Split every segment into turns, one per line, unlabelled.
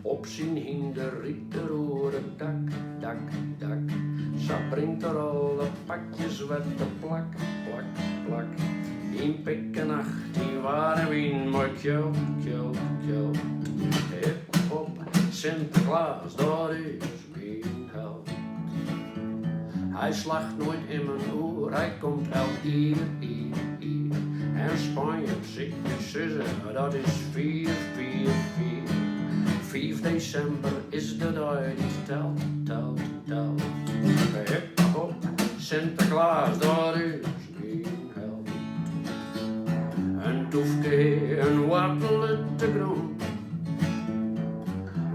Op zijn hinder riep de roeren dak, dak, dak. Ze brengt er alle pakjes wette plak, plak, plak. In pik en nacht, die waren wien, maar kjol, kjol, kjol. Hip hop, Sinterklaas, dat is mijn held. Hij slacht nooit in mijn oor, hij komt elk hier. En Spanje op zich zussen, dat is 4, 4, 4. 5 december is de dag die telt, telt, telt. Hip hop, Sinterklaas, dat is mijn held. Een toefke, een wortel te grond.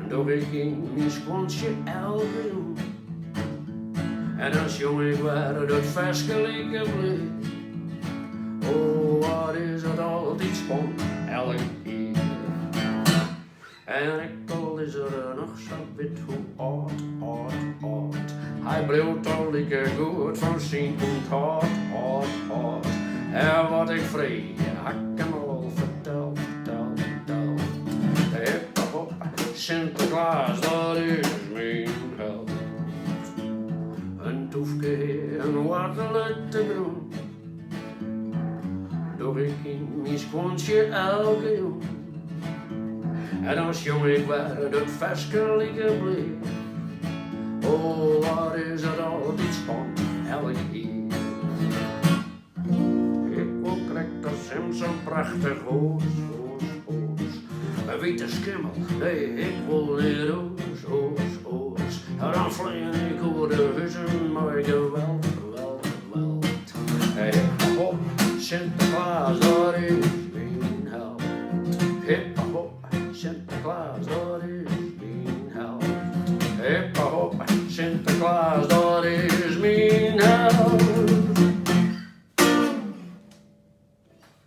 Doch ik ging mijn sponsje elke doen. En als jongen ik werd het versgelijke bleef. Oh, wat is het altijd spon, elke keer. En ikkel is er nog zo wit hoe oud, oud, oud. Hij bleef al lekker goed van zijn hart, hart, hart. En wat ik vrij, ik hem al verteld, verteld, verteld. Hip hop, Sinterklaas, dat is mijn held. Een toefke, een wortel uit de grond. Doch ik in mijn sponsje elke jong. En als jongen ik werd het versgelijke bleef. Oh, wat is het altijd spon, elke keer. Ik wil krijgt als hem zo'n prachtig hoos, hoos, hoos. Een witte skimmel, nee, ik wil niet hoos, hoos, hoos. En dan vlieg ik over de huizen, maar geweld, geweld, geweld. Hip hop, Sinterklaas, dat is mijn held. Hip hop, Sinterklaas, dat is mijn held. Hip hop, Sinterklaas,